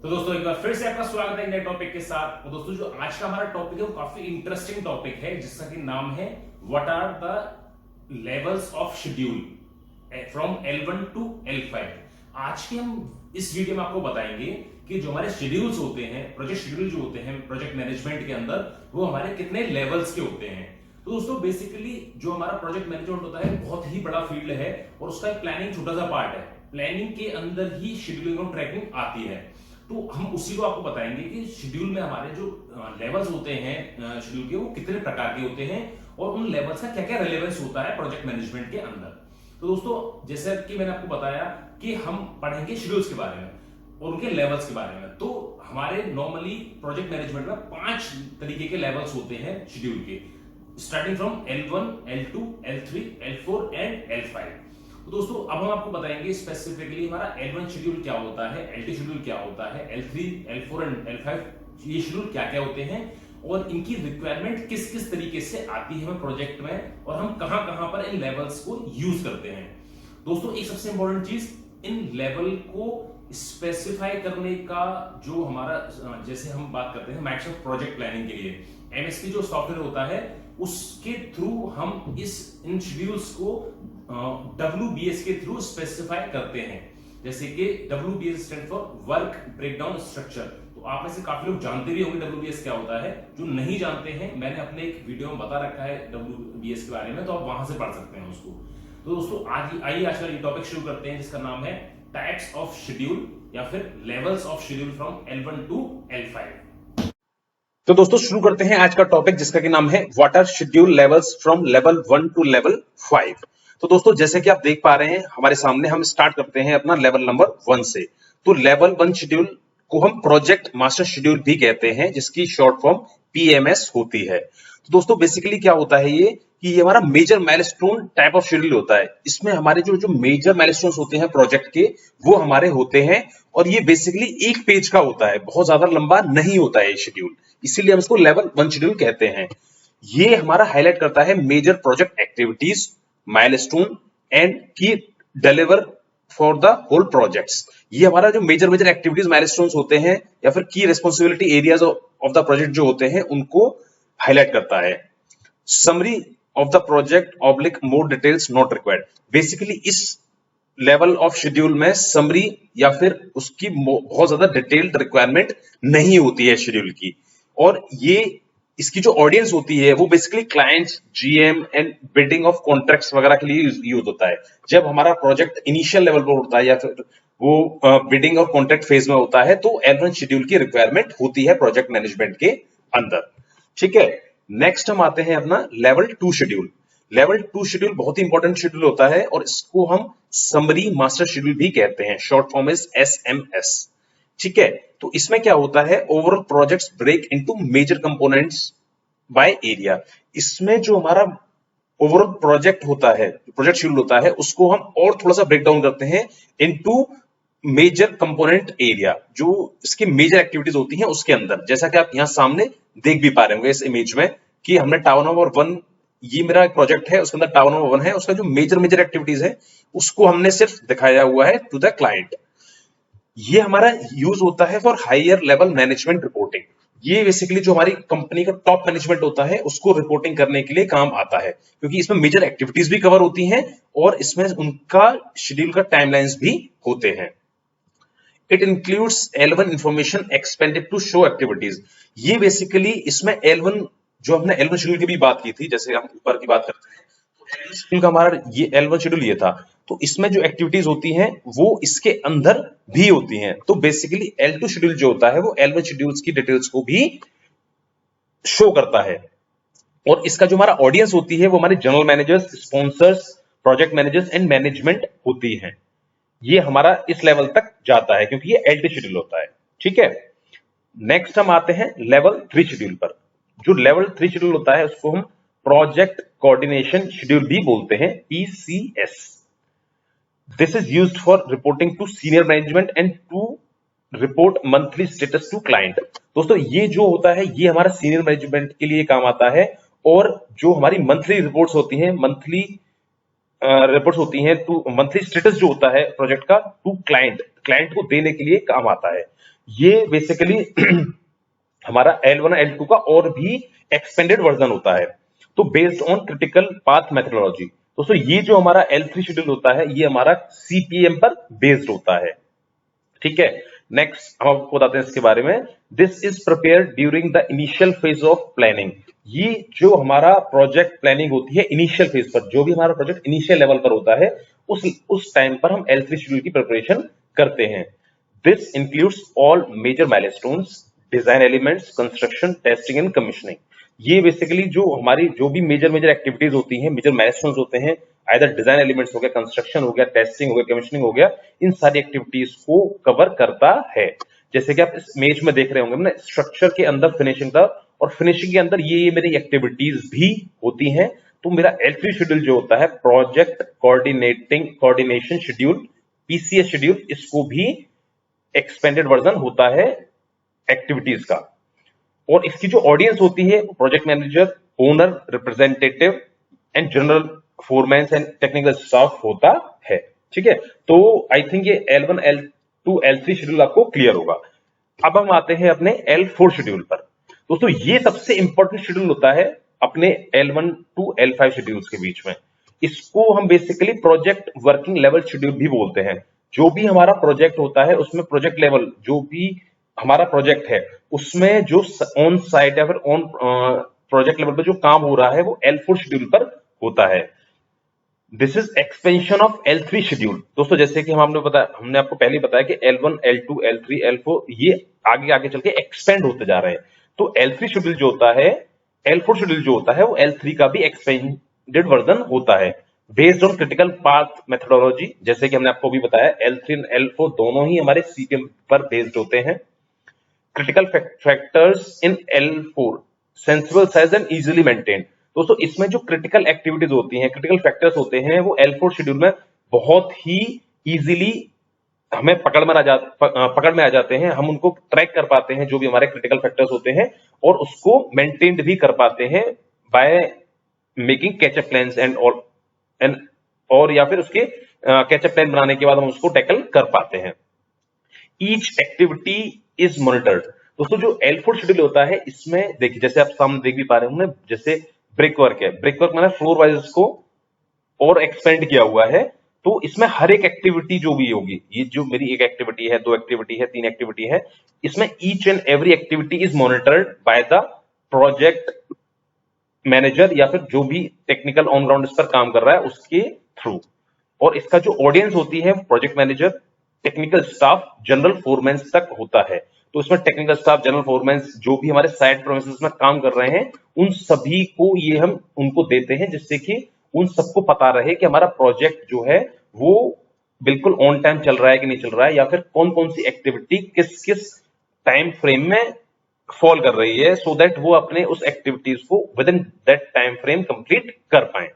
तो दोस्तों एक बार फिर से आपका स्वागत है नए टॉपिक के साथ। तो दोस्तों जो आज का हमारा टॉपिक है वो काफी इंटरेस्टिंग टॉपिक है, जिसका कि नाम है what are the levels of schedule from L1 to L5। आज के हम इस वीडियो में आपको बताएंगे कि जो हमारे शेड्यूल्स होते हैं, प्रोजेक्ट शेड्यूल जो होते हैं प्रोजेक्ट मैनेजमेंट के अंदर, वो हमारे कितने लेवल्स के होते हैं। तो दोस्तों बेसिकली जो हमारा प्रोजेक्ट मैनेजमेंट होता है बहुत ही बड़ा फील्ड है और उसका प्लानिंग छोटा सा पार्ट है। प्लानिंग के अंदर ही शेड्यूलिंग और ट्रैकिंग आती है। तो हम उसी को आपको बताएंगे कि शेड्यूल में हमारे जो लेवल्स होते हैं शेड्यूल के, वो कितने प्रकार के होते हैं और उन लेवल्स का क्या क्या रेलेवेंस होता है प्रोजेक्ट मैनेजमेंट के अंदर। तो दोस्तों जैसे कि मैंने आपको बताया कि हम पढ़ेंगे शेड्यूल्स के बारे में और उनके लेवल्स के बारे में। तो हमारे नॉर्मली प्रोजेक्ट मैनेजमेंट में 5 तरीके के लेवल्स होते हैं शेड्यूल के, starting from L1, L2, L3, L4 and L5। तो दोस्तों अब हम आपको बताएंगे स्पेसिफिकली हमारा L1 शेड्यूल क्या होता है, L2 शेड्यूल क्या होता है, L3, L4 एंड L5 ये शेड्यूल क्या क्या होते हैं और इनकी रिक्वायरमेंट किस किस तरीके से आती है प्रोजेक्ट में और हम कहां कहां पर इन लेवल्स को यूज करते हैं। दोस्तों एक सबसे इंपॉर्टेंट चीज, इन लेवल को स्पेसिफाई करने का जो हमारा, जैसे हम बात करते हैं माइक्रोसॉफ्ट प्रोजेक्ट प्लानिंग के लिए MSP जो सॉफ्टवेयर होता है उसके थ्रू हम इन शेड्यूल्स को WBS के थ्रू स्पेसिफाई करते हैं। जैसे कि WBS stand for work breakdown structure. तो आप में से काफी लोग जानते भी होंगे WBS क्या होता है। जो नहीं जानते हैं मैंने अपने एक वीडियो में बता रखा है WBS के बारे में, तो आप वहां से पढ़ सकते हैं उसको। तो दोस्तों आइए आज का टॉपिक शुरू करते हैं, जिसका नाम है टाइप्स ऑफ शेड्यूल या फिर levels of schedule from L1 to L5। तो दोस्तों शुरू करते हैं आज का टॉपिक, जिसका कि नाम है what are schedule levels from level 1 to level 5। तो दोस्तों जैसे कि आप देख पा रहे हैं हमारे सामने, हम स्टार्ट करते हैं अपना लेवल नंबर 1 से। तो लेवल 1 शेड्यूल को हम प्रोजेक्ट मास्टर शेड्यूल भी कहते हैं, जिसकी शॉर्ट फॉर्म PMS होती है। तो दोस्तों बेसिकली क्या होता है ये कि ये हमारा major milestone type of schedule होता है। इसमें हमारे जो मेजर माइलस्टोन्स होते हैं प्रोजेक्ट के, वो हमारे होते हैं और ये बेसिकली एक पेज का होता है, बहुत ज्यादा लंबा नहीं होता है ये शेड्यूल, इसीलिए हम इसको लेवल 1 शेड्यूल कहते हैं। ये हमारा हाईलाइट करता है major project activities, milestone and key deliver for the whole projects. ये हमारा जो मेजर एक्टिविटीज, माइलस्टोन्स होते हैं या फिर की responsibility areas of the project जो होते हैं, उनको हाईलाइट करता है। Summary of the project oblique more details not required. Basically इस लेवल ऑफ शेड्यूल में समरी या फिर उसकी बहुत ज्यादा डिटेल्ड रिक्वायरमेंट नहीं होती है शेड्यूल की। और ये इसकी जो ऑडियंस होती है वो basically clients, GM and bidding of contracts वगैरह के लिए यूज होता है। जब हमारा प्रोजेक्ट इनिशियल लेवल पर होता है या फिर वो बिडिंग और कॉन्ट्रैक्ट फेज में होता है, तो L1 शेड्यूल की रिक्वायरमेंट होती है प्रोजेक्ट मैनेजमेंट के अंदर। ठीक है, नेक्स्ट हम आते हैं अपना लेवल 2 शेड्यूल। लेवल 2 शेड्यूल बहुत ही इंपॉर्टेंट शेड्यूल होता है और इसको हम समरी मास्टर शेड्यूल भी कहते हैं, शॉर्ट फॉर्म इज SMS। ठीक है, तो इसमें क्या होता है, overall projects break into major components by area. इसमें जो हमारा ओवरऑल प्रोजेक्ट होता है, प्रोजेक्ट शेड्यूल होता है, उसको हम और थोड़ा सा ब्रेक डाउन करते हैं इनटू मेजर कंपोनेंट एरिया, जो इसकी मेजर एक्टिविटीज होती हैं उसके अंदर। जैसा कि आप यहां सामने देख भी पा रहे होंगे इस इमेज में कि हमने टावर नंबर 1, ये मेरा एक प्रोजेक्ट है, उसके अंदर टावर नंबर 1 है, उसका जो मेजर एक्टिविटीज है उसको हमने सिर्फ दिखाया हुआ है टू द क्लाइंट। ये हमारा यूज होता है for higher level management reporting. ये बेसिकली जो हमारी कंपनी का टॉप मैनेजमेंट होता है उसको रिपोर्टिंग करने के लिए काम आता है, क्योंकि इसमें मेजर एक्टिविटीज भी कवर होती हैं और इसमें उनका शेड्यूल का टाइमलाइंस भी होते हैं। It includes L1 information expanded to show activities. ये बेसिकली इसमें L1, जो हमने L1 शेड्यूल की भी बात की थी, जैसे हम ऊपर की बात करते हैं, तो L1 शेड्यूल का हमारा ये L1 शेड्यूल ये था, तो इसमें जो एक्टिविटीज होती हैं वो इसके अंदर भी होती हैं। तो बेसिकली L2 शेड्यूल जो होता है वो L1 शेड्यूल्स की डिटेल्स को भी शो करता है। और इसका जो हमारा ऑडियंस होती है वो हमारे general managers, sponsors, project managers and management होती है। ये हमारा इस लेवल तक जाता है क्योंकि ये L2 शेड्यूल होता है। ठीक है, नेक्स्ट हम आते हैं लेवल 3 शेड्यूल पर। जो लेवल 3 शेड्यूल होता है उसको हम प्रोजेक्ट कोऑर्डिनेशन शेड्यूल भी बोलते हैं, PCS। This is used for reporting to senior management and to report monthly status to client। दोस्तों ये जो होता है ये हमारा सीनियर मैनेजमेंट के लिए काम आता है और जो हमारी मंथली रिपोर्ट्स होती हैं, मंथली रिपोर्ट्स होती हैं टू मंथली स्टेटस जो होता है प्रोजेक्ट का टू क्लाइंट को देने के लिए काम आता है। ये बेसिकली हमारा L1 L2 का और भी एक्सपेंडेड वर्जन होता है। तो based on critical path methodology, दोस्तों ये जो हमारा L3 शेड्यूल होता है ये हमारा CPM पर बेस्ड होता है। ठीक है, नेक्स्ट हम आपको बताते हैं इसके बारे में। This is prepared during the initial phase of planning. ये जो हमारा प्रोजेक्ट प्लानिंग होती है इनिशियल फेज पर, जो भी हमारा प्रोजेक्ट इनिशियल लेवल पर होता है उस टाइम पर हम L3 शेड्यूल की प्रिपरेशन करते हैं। This includes all major milestones, design elements, construction, testing and commissioning. ये बेसिकली जो हमारी जो भी मेजर एक्टिविटीज होती हैं, मेजर माइलस्टोन्स होते हैं, आइदर डिजाइन एलिमेंट्स हो गया, कंस्ट्रक्शन हो गया, टेस्टिंग हो गया, कमीशनिंग हो गया, इन सारी एक्टिविटीज को कवर करता है। जैसे कि आप इस इमेज में देख रहे होंगे ना, स्ट्रक्चर के अंदर फिनिशिंग का, और फिनिशिंग के अंदर ये मेरी एक्टिविटीज भी होती हैं। तो मेरा L3 शेड्यूल जो होता है, project coordination schedule, PCS schedule, इसको भी एक्सपेंडेड वर्जन होता है एक्टिविटीज का। और इसकी जो ऑडियंस होती है, project manager, owner, representative and general foreman and technical staff होता है। ठीक है, तो आई थिंक ये L1 L2 L3 शेड्यूल आपको क्लियर होगा। अब हम आते हैं अपने L4 शेड्यूल पर। दोस्तों ये सबसे इंपॉर्टेंट शेड्यूल होता है अपने L1 टू L5 शेड्यूल्स के बीच में। इसको हम basically project working level schedule भी बोलते हैं। जो भी हमारा प्रोजेक्ट होता है उसमें प्रोजेक्ट लेवल, जो भी हमारा प्रोजेक्ट है उसमें जो ऑन साइट या फिर ऑन प्रोजेक्ट लेवल पर जो काम हो रहा है वो L4 शेड्यूल पर होता है। This is expansion of L3 schedule. दोस्तों जैसे कि हमने आपको पहले बताया कि L1 L2 L3 L4 ये आगे आगे चल के एक्सपेंड होते जा रहे हैं। तो L3 शेड्यूल जो होता है, L4 शेड्यूल जो होता है वो L3 का भी एक्सपेंडेड वर्जन होता है based on critical path methodology. जैसे कि हमने आपको भी बताया L3 और L4 दोनों ही हमारे CPM पर बेस्ड होते हैं। Critical factors in L4 sensible size and easily maintained. दोस्तों इसमें जो क्रिटिकल एक्टिविटीज होती हैं, क्रिटिकल फैक्टर्स होते हैं, वो L4 शेड्यूल में बहुत ही इजीली हमें पकड़ में आ जाते हैं। हम उनको ट्रैक कर पाते हैं, जो भी हमारे क्रिटिकल फैक्टर्स होते हैं, और उसको मेंटेन्ड भी कर पाते हैं by making catch up plans and और या फिर उसके कैचअप प्लान बनाने के बाद हम उसको टैकल कर पाते हैं। Each activity is monitored. दोस्तों जो L4 शेड्यूल होता है इसमें देखिए, जैसे आप सामने देख भी पा रहे होंगे, जैसे ब्रिक वर्क है, ब्रिक वर्क मैंने फ्लोर वाइज को और एक्सपेंड किया हुआ है। तो इसमें हर एक एक्टिविटी जो भी होगी, ये जो मेरी एक एक्टिविटी है, 2 एक्टिविटी है, 3 एक्टिविटी है, इसमें each and every activity is monitored by the project manager या फिर जो भी टेक्निकल ऑन ग्राउंड इस पर काम कर रहा है उसके थ्रू। और इसका जो ऑडियंस होती है project manager, technical staff, general foreman तक होता है। तो इसमें टेक्निकल स्टाफ, जनरल फोरमैन जो भी हमारे साइट प्रोसेस में काम कर रहे हैं, उन सभी को ये हम उनको देते हैं, जिससे कि उन सबको पता रहे कि हमारा प्रोजेक्ट जो है वो बिल्कुल ऑन टाइम चल रहा है कि नहीं चल रहा है, या फिर कौन कौन सी एक्टिविटी किस किस टाइम फ्रेम में फॉल कर रही है, सो दैट वो अपने उस एक्टिविटीज को with in that time frame complete कर पाए।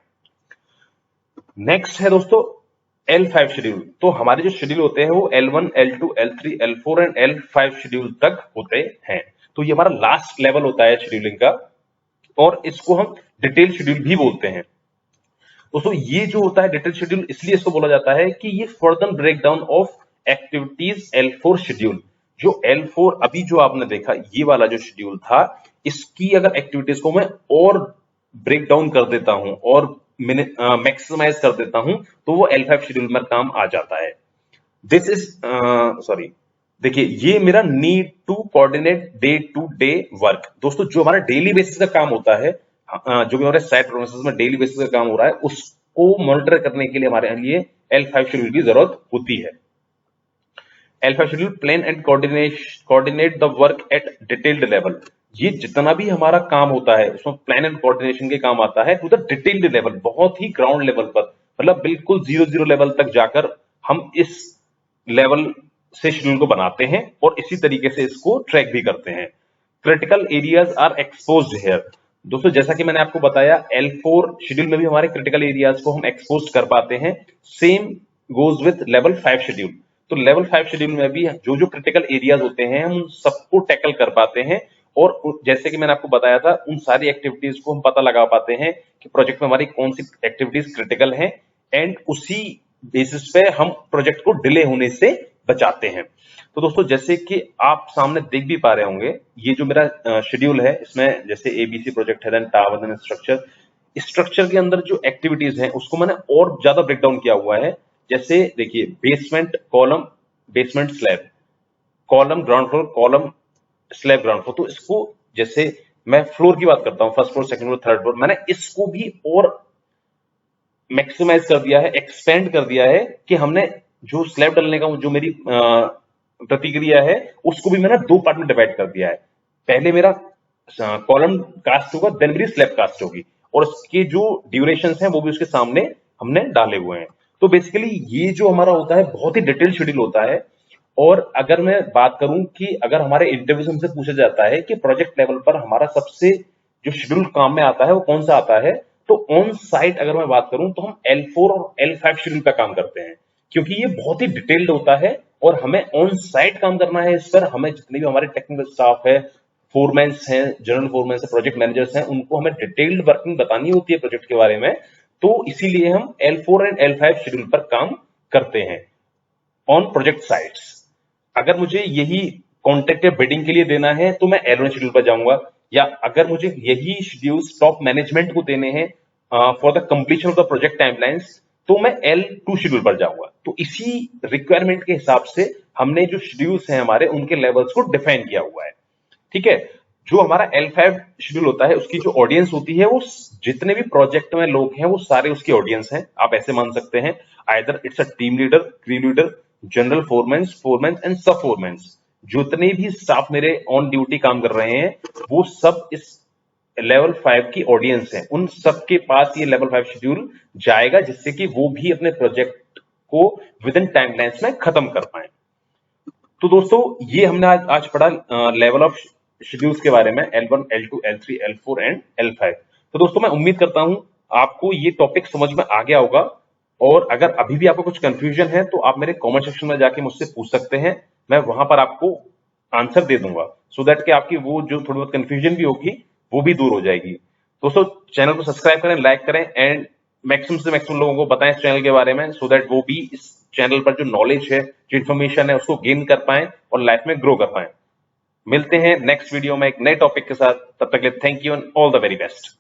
नेक्स्ट है दोस्तों L5 शेड्यूल। तो हमारे जो शेड्यूल होते हैं वो L1 L2 L3 L4 and L5 schedule तक होते हैं। तो ये हमारा लास्ट लेवल होता है शेड्यूलिंग का, और इसको हम डिटेल शेड्यूल भी बोलते हैं। दोस्तों ये जो होता है डिटेल शेड्यूल, इसलिए इसको बोला जाता है कि ये further breakdown of activities L4 schedule. जो L4 अभी जो आपने देखा, ये वाला जो शेड्यूल था, इसकी अगर एक्टिविटीज को मैं और ब्रेक डाउन कर देता हूं और मैक्सिमाइज कर देता हूं, तो वो L5 शेड्यूल में काम आ जाता है। दिस इज देखिए, ये मेरा need to coordinate day to day work. दोस्तों जो हमारा डेली बेसिस का काम होता है, जो भी हमारे साइट प्रोसेस में डेली बेसिस का काम हो रहा है, उसको मॉनिटर करने के लिए हमारे लिए L5 शेड्यूल की जरूरत होती है। L5 schedule plan and coordinate the work at detailed level. ये जितना भी हमारा काम होता है उसमें प्लान एंड कोऑर्डिनेशन के काम आता है टू द डिटेल्ड लेवल, बहुत ही ग्राउंड लेवल पर, मतलब बिल्कुल 0 लेवल तक जाकर हम इस लेवल से शेड्यूल को बनाते हैं और इसी तरीके से इसको ट्रैक भी करते हैं। Critical areas are exposed here. दोस्तों जैसा कि मैंने आपको बताया, L4 शेड्यूल में भी हमारे क्रिटिकल एरियाज को हम एक्सपोज कर पाते हैं। Same goes with level 5 schedule. तो लेवल 5 शेड्यूल में भी जो जो क्रिटिकल एरियाज होते हैं हम सबको टैकल कर पाते हैं, और जैसे कि मैंने आपको बताया था, उन सारी एक्टिविटीज को हम पता लगा पाते हैं कि प्रोजेक्ट में हमारी कौन सी एक्टिविटीज क्रिटिकल हैं, एंड उसी बेसिस पे हम प्रोजेक्ट को डिले होने से बचाते हैं। तो दोस्तों जैसे कि आप सामने देख भी पा रहे होंगे, ये जो मेरा शेड्यूल है इसमें जैसे एबीसी प्रोजेक्ट है, देन टावर, देन स्ट्रक्चर के अंदर जो एक्टिविटीज हैं उसको मैंने और ज्यादा ब्रेक डाउन किया हुआ है। जैसे देखिए basement column, basement slab, column ground floor, column slab ground floor. तो इसको जैसे मैं फ्लोर की बात करता हूँ, first floor, second floor, third floor, मैंने इसको भी और मैक्सिमाइज कर दिया है, एक्सपेंड कर दिया है कि हमने जो स्लैब डालने का जो मेरी प्रतिक्रिया है उसको भी मैंने दो पार्ट में डिवाइड कर दिया है। पहले मेरा कॉलम कास्ट होगा, देन मेरी स्लैब कास्ट होगी, और उसके जो ड्यूरेशन है वो भी उसके सामने हमने डाले हुए हैं। तो बेसिकली ये जो हमारा होता है बहुत ही डिटेल शेड्यूल होता है। और अगर मैं बात करूं कि अगर हमारे इंटरव्यू से हमसे पूछा जाता है कि प्रोजेक्ट लेवल पर हमारा सबसे जो शेड्यूल काम में आता है वो कौन सा आता है, तो ऑन साइट अगर मैं बात करूं तो हम L4 और L5 शेड्यूल पे काम करते हैं, क्योंकि ये बहुत ही डिटेल्ड होता है और हमें ऑन साइट काम करना है। इस पर हमें जितने भी हमारे टेक्निकल स्टाफ है, फोरमैन्स हैं, जनरल फोरमैन्स है, प्रोजेक्ट मैनेजर्स हैं, उनको हमें डिटेल्ड वर्किंग बतानी होती है प्रोजेक्ट के बारे में। तो इसीलिए हम L4 एंड L5 शेड्यूल पर काम करते हैं ऑन प्रोजेक्ट साइट्स। अगर मुझे यही कॉन्ट्रैक्ट या बिडिंग के लिए देना है तो मैं L1 शेड्यूल पर जाऊंगा, या अगर मुझे यही शेड्यूल टॉप मैनेजमेंट को देने हैं for the completion of the project timelines तो मैं L2 शेड्यूल पर जाऊंगा। तो इसी रिक्वायरमेंट के हिसाब से हमने जो शेड्यूल्स हैं हमारे उनके लेवल्स को डिफाइन किया हुआ है। ठीक है, जो हमारा L5 शेड्यूल होता है उसकी जो ऑडियंस होती है वो जितने भी प्रोजेक्ट में लोग हैं वो सारे उसकी ऑडियंस हैं। आप ऐसे मान सकते हैं either it's a team leader, crew leader, general foreman and सब फोरमैन। जितने भी स्टाफ मेरे ऑन ड्यूटी काम कर रहे हैं वो सब इस लेवल 5 की ऑडियंस है, उन सबके पास ये लेवल 5 शेड्यूल जाएगा जिससे कि वो भी अपने प्रोजेक्ट को विद इन टाइमलाइंस में खत्म कर पाए। तो दोस्तों ये हमने आज पढ़ा लेवल ऑफ शेड्यूल्स के बारे में, L1, L2, L3, L4 and L5। तो दोस्तों मैं उम्मीद करता हूं आपको ये टॉपिक समझ में आ गया होगा, और अगर अभी भी आपको कुछ कंफ्यूजन है तो आप मेरे कमेंट सेक्शन में जाके मुझसे पूछ सकते हैं, मैं वहां पर आपको आंसर दे दूंगा, सो दैट कि आपकी वो जो थोड़ी बहुत कंफ्यूजन भी होगी वो भी दूर हो जाएगी। दोस्तों चैनल को सब्सक्राइब करें, लाइक करें एंड मैक्सिमम से मैक्सिमम लोगों को बताएं इस चैनल के बारे में, सो दैट वो भी इस चैनल पर जो नॉलेज है, जो इन्फॉर्मेशन है उसको गेन कर पाए और लाइफ में ग्रो कर पाए। मिलते हैं नेक्स्ट वीडियो में एक नए टॉपिक के साथ, तब तक के लिए thank you and all the very best.